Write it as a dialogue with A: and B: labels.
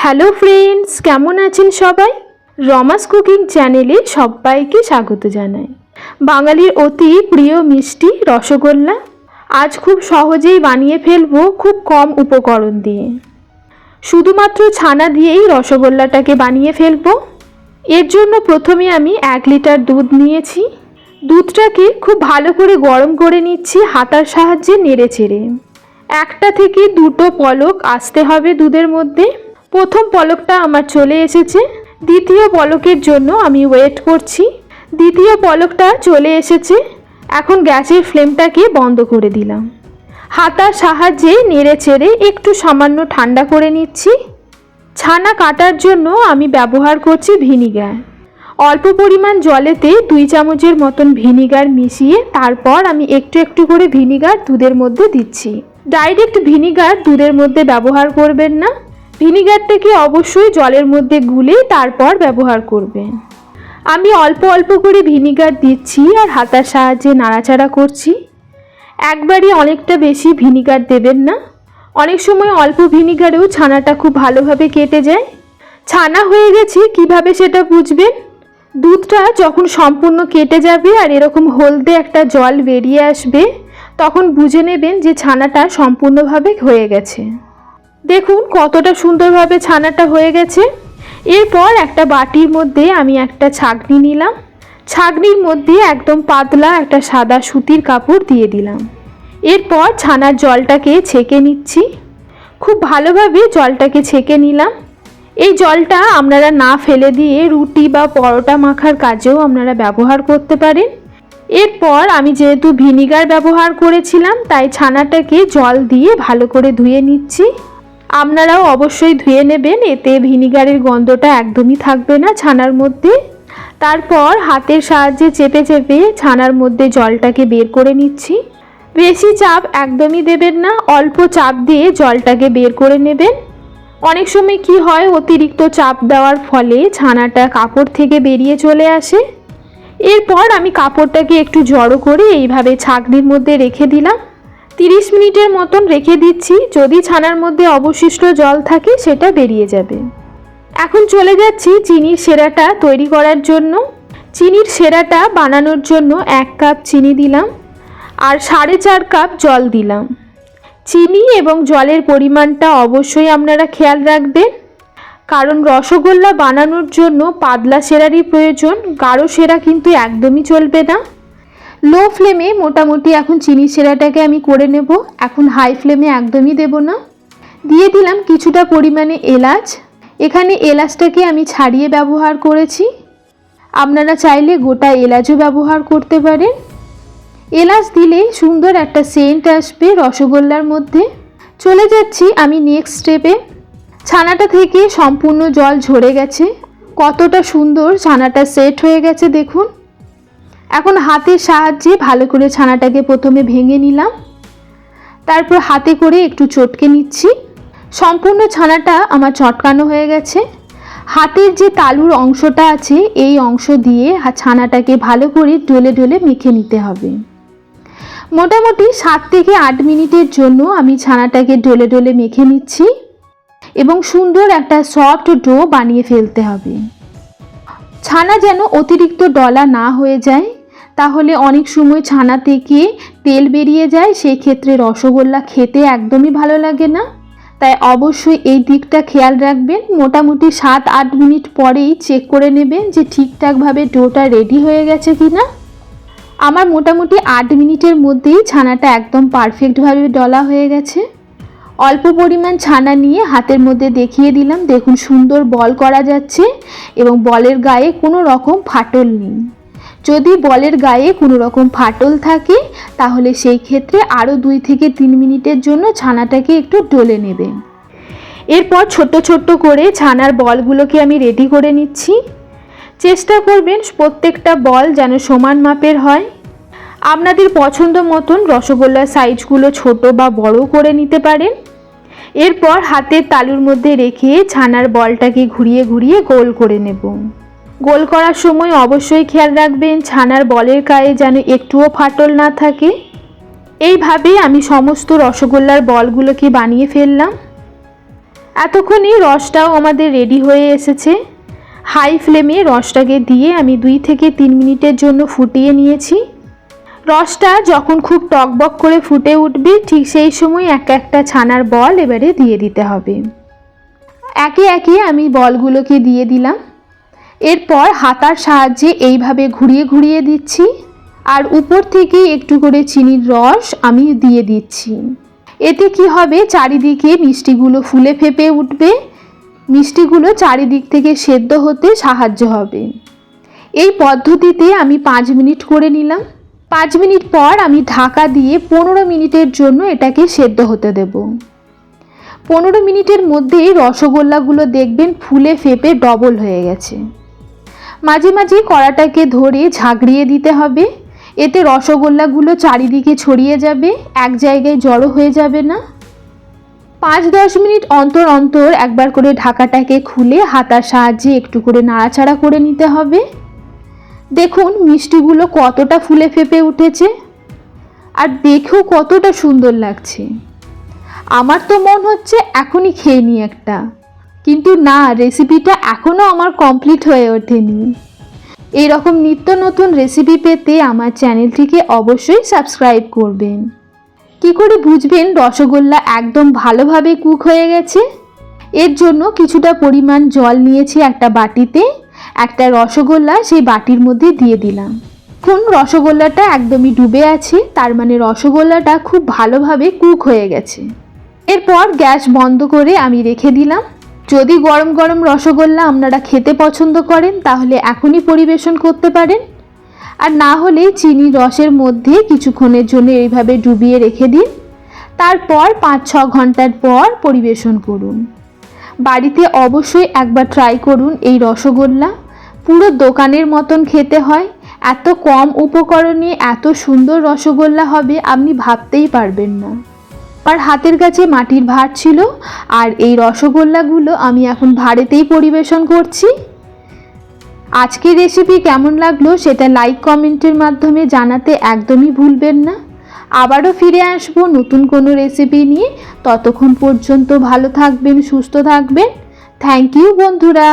A: Hello friends, কেমন আছেন সবাই? রমাস কুকিং চ্যানেলে সবাইকে স্বাগত জানাই। বাঙালির অতি প্রিয় মিষ্টি রসগোল্লা আজ খুব সহজেই বানিয়ে ফেলবো, খুব কম উপকরণ দিয়ে। শুধুমাত্র ছানা দিয়েই রসগোল্লাটাকে বানিয়ে ফেলবো। এর জন্য প্রথমে আমি 1 লিটার দুধ নিয়েছি। দুধটাকে খুব ভালো করে গরম করে নিচ্ছি হাতার সাহায্যে নেড়ে চেড়ে। 1টা থেকে 2টো পলক আসতে হবে দুধের মধ্যে। প্রথম পলকটা আমার চলে এসেছে, দ্বিতীয় পলকের জন্য আমি ওয়েট করছি। দ্বিতীয় পলকটা চলে এসেছে। এখন গ্যাসের ফ্লেমটাকে বন্ধ করে দিলাম। হাতার সাহায্যে নেড়ে চেড়ে একটু সামান্য ঠান্ডা করে নিচ্ছি। ছানা কাটার জন্য আমি ব্যবহার করছি ভিনিগার। অল্প পরিমাণ জলেতে 2 চামচের মতন ভিনিগার মিশিয়ে তারপর আমি একটু একটু করে ভিনিগার দুধের মধ্যে দিচ্ছি। ডাইরেক্ট ভিনিগার দুধের মধ্যে ব্যবহার করবেন না, ভিনিগারটাকে অবশ্যই জলের মধ্যে গুলে তারপর ব্যবহার করবেন। আমি অল্প অল্প করে ভিনিগার দিচ্ছি আর হাতার সাহায্যে নাড়াচাড়া করছি। একবারই অনেকটা বেশি ভিনিগার দেবেন না, অনেক সময় অল্প ভিনিগারেও ছানাটা খুব ভালোভাবে কেটে যায়। ছানা হয়ে গেছে কিভাবে সেটা বুঝবেন? দুধটা যখন সম্পূর্ণ কেটে যাবে আর এরকম হলদে একটা জল বেরিয়ে আসবে, তখন বুঝে নেবেন যে ছানাটা সম্পূর্ণভাবে হয়ে গেছে। দেখুন কতটা সুন্দরভাবে ছানাটা হয়ে গেছে। এরপর একটা বাটির মধ্যে আমি একটা ছাঁকনি নিলাম। ছাঁকনির মধ্যে একদম পাতলা একটা সাদা সুতির কাপড় দিয়ে দিলাম। এরপর ছানার জলটাকে ছেঁকে নিচ্ছি। খুব ভালোভাবে জলটাকে ছেঁকে নিলাম। এই জলটা আপনারা না ফেলে দিয়ে রুটি বা পরোটা মাখার কাজেও আপনারা ব্যবহার করতে পারেন। এরপর আমি যেহেতু ভিনিগার ব্যবহার করেছিলাম, তাই ছানাটাকে জল দিয়ে ভালো করে ধুয়ে নিচ্ছি। আপনারাও অবশ্যই ধুয়ে নেবেন, এতে ভিনিগারের গন্ধটা একদমই থাকবে না ছানার মধ্যে। তারপর হাতের সাহায্যে চেপে চেপে ছানার মধ্যে জলটাকে বের করে নিচ্ছি। বেশি চাপ একদমই দেবেন না, অল্প চাপ দিয়ে জলটাকে বের করে নেবেন। অনেক সময় কি হয়, অতিরিক্ত চাপ দেওয়ার ফলে ছানাটা কাপড় থেকে বেরিয়ে চলে আসে। এরপর আমি কাপড়টাকে একটু জড়ো করে এইভাবে ছাঁকনির মধ্যে রেখে দিলাম। 30 মিনিটের মতন রেখে দিচ্ছি। যদি ছানার মধ্যে অবশিষ্ট জল থাকে সেটা বেরিয়ে যাবে। এখন চলে যাচ্ছি চিনির সেরাটা তৈরি করার জন্য। চিনির সেরাটা বানানোর জন্য 1 কাপ চিনি দিলাম আর 4.5 কাপ জল দিলাম। চিনি এবং জলের পরিমাণটা অবশ্যই আপনারা খেয়াল রাখবেন, কারণ রসগোল্লা বানানোর জন্য পাতলা সেরারই প্রয়োজন, গাঢ় সেরা কিন্তু একদমই চলবে না। লো ফ্লেমে মোটামুটি এখন চিনি সেরাটাকে আমি করে নেব। এখন হাই ফ্লেমে একদমই দেব না। দিয়ে দিলাম কিছুটা পরিমাণে এলাচ। এখানে এলাচটাকে আমি ছাড়িয়ে ব্যবহার করেছি, আপনারা চাইলে গোটা এলাচও ব্যবহার করতে পারেন। এলাচ দিলে সুন্দর একটা সেন্ট আসবে রসগোল্লার মধ্যে। চলে যাচ্ছি আমি নেক্সট স্টেপে। ছানাটা থেকে সম্পূর্ণ জল ঝরে গেছে, কতটা সুন্দর ছানাটা সেট হয়ে গেছে দেখুন। এখন হাতের সাহায্যে ভালো করে ছানাটাকে প্রথমে ভেঙে নিলাম, তারপর হাতে করে একটু চটকে নিচ্ছি। সম্পূর্ণ ছানাটা আমার চটকানো হয়ে গেছে। হাতের যে তালুর অংশটা আছে এই অংশ দিয়ে ছানাটাকে ভালো করে ডলে ডলে মেখে নিতে হবে। মোটামুটি 7 থেকে 8 মিনিটের জন্য আমি ছানাটাকে ডলে ডলে মেখে নিচ্ছি এবং সুন্দর একটা সফট ডো বানিয়ে ফেলতে হবে। ছানা যেন অতিরিক্ত ডলা না হয়ে যায়, তাহলে অনেক সময় ছানা থেকে তেল বেরিয়ে যায়, সেই ক্ষেত্রে রসগোল্লা খেতে একদমই ভালো লাগে না। তাই অবশ্যই এই দিকটা খেয়াল রাখবেন। মোটামুটি 7-8 মিনিট পরেই চেক করে নেবেন যে ঠিকঠাকভাবে ডোটা রেডি হয়ে গেছে কিনা। আমার মোটামুটি 8 মিনিটের মধ্যেই ছানাটা একদম পারফেক্টভাবে ডলা হয়ে গেছে। অল্প পরিমাণ ছানা নিয়ে হাতের মধ্যে দেখিয়ে দিলাম, দেখুন সুন্দর বল করা যাচ্ছে এবং বলের গায়ে কোনো রকম ফাটল নেই। যদি বলের গায়ে কোনো রকম ফাটল থাকে তাহলে সেই ক্ষেত্রে আরও 2 থেকে 3 মিনিটের জন্য ছানাটাকে একটু ডলে নেবেন। এরপর ছোট্ট ছোট্ট করে ছানার বলগুলোকে আমি রেডি করে নিচ্ছি। চেষ্টা করবেন প্রত্যেকটা বল যেন সমান মাপের হয়। আপনাদের পছন্দ মতন রসগোল্লার সাইজগুলো ছোট বা বড় করে নিতে পারেন। এরপর হাতের তালুর মধ্যে রেখে ছানার বলটাকে ঘুরিয়ে ঘুরিয়ে গোল করে নেব। গোল করার সময় অবশ্যই খেয়াল রাখবেন ছানার বলের গায়ে যেন একটুও ফাটল না থাকে। এইভাবে আমি সমস্ত রসগোল্লার বলগুলোকে বানিয়ে ফেললাম। এতক্ষণই রসটাও আমাদের রেডি হয়ে এসেছে। হাই ফ্লেমে রসটাকে দিয়ে আমি 2 থেকে 3 মিনিটের জন্য ফুটিয়ে নিয়েছি। রসটা যখন খুব টকবক করে ফুটে উঠবে ঠিক সেই সময় একটা ছানার বল এবারে দিয়ে দিতে হবে। একে একে আমি বলগুলোকে দিয়ে দিলাম। এরপর হাতার সাহায্যে এইভাবে ঘুরিয়ে ঘুরিয়ে দিচ্ছি আর উপর থেকে একটু করে চিনির রস আমি দিয়ে দিচ্ছি। এতে কি হবে, চারিদিকে মিষ্টিগুলো ফুলে ফেপে উঠবে, মিষ্টিগুলো চারিদিক থেকে সেদ্ধ হতে সাহায্য হবে। এই পদ্ধতিতে আমি 5 মিনিট করে নিলাম। 5 মিনিট পর আমি ঢাকা দিয়ে 15 মিনিটের জন্য এটাকে সেদ্ধ হতে দেব। 15 মিনিটের মধ্যেই রসগোল্লাগুলো দেখবেন ফুলে ফেপে ডবল হয়ে গেছে। মাঝে মাঝে কড়াটাকে ধরে ঝাঁকড়িয়ে দিতে হবে, এতে রসগোল্লাগুলো চারিদিকে ছড়িয়ে যাবে, এক জায়গায় জড়ো হয়ে যাবে না। 5-10 মিনিট অন্তর অন্তর একবার করে ঢাকাটাকে খুলে হাতার সাহায্যে একটু করে নাড়াচাড়া করে নিতে হবে। দেখুন মিষ্টিগুলো কতটা ফুলে ফেপে উঠেছে আর দেখেও কতটা সুন্দর লাগছে। আমার তো মন হচ্ছে এখনই খেয়ে নিই একটা, কিন্তু না, রেসিপিটা এখনও আমার কমপ্লিট হয়ে ওঠেনি। এই রকম নিত্য নতুন রেসিপি পেতে আমার চ্যানেলটিকে অবশ্যই সাবস্ক্রাইব করবেন। কি করে বুঝবেন রসগোল্লা একদম ভালোভাবে কুক হয়ে গেছে? এর জন্য কিছুটা পরিমাণ জল নিয়েছি একটা বাটিতে, একটা রসগোল্লা সেই বাটির মধ্যে দিয়ে দিলাম। এখন রসগোল্লাটা একদমই ডুবে আছে, তার মানে রসগোল্লাটা খুব ভালোভাবে কুক হয়ে গেছে। এরপর গ্যাস বন্ধ করে আমি রেখে দিলাম। যদি গরম গরম রসগোল্লা আপনারা খেতে পছন্দ করেন তাহলে এখনই পরিবেশন করতে পারেন, আর না হলে চিনি রসের মধ্যে কিছুক্ষণের জন্য এইভাবে ডুবিয়ে রেখে দিন, তারপর 5-6 ঘন্টার পর পরিবেশন করুন। বাড়িতে অবশ্যই একবার ট্রাই করুন এই রসগোল্লা, পুরো দোকানের মতন খেতে হয়। এত কম উপকরণে এত সুন্দর রসগোল্লা হবে আপনি ভাবতেই পারবেন না। আমার হাতের কাছে মাটির ভাঁড় ছিল আর এই রসগোল্লাগুলো আমি এখন ভাঁড়েতেই পরিবেশন করছি। আজকের রেসিপি কেমন লাগলো সেটা লাইক কমেন্টের মাধ্যমে জানাতে একদমই ভুলবেন না। আবারও ফিরে আসবো নতুন কোনো রেসিপি নিয়ে। ততক্ষণ পর্যন্ত ভালো থাকবেন, সুস্থ থাকবেন। থ্যাংক ইউ বন্ধুরা।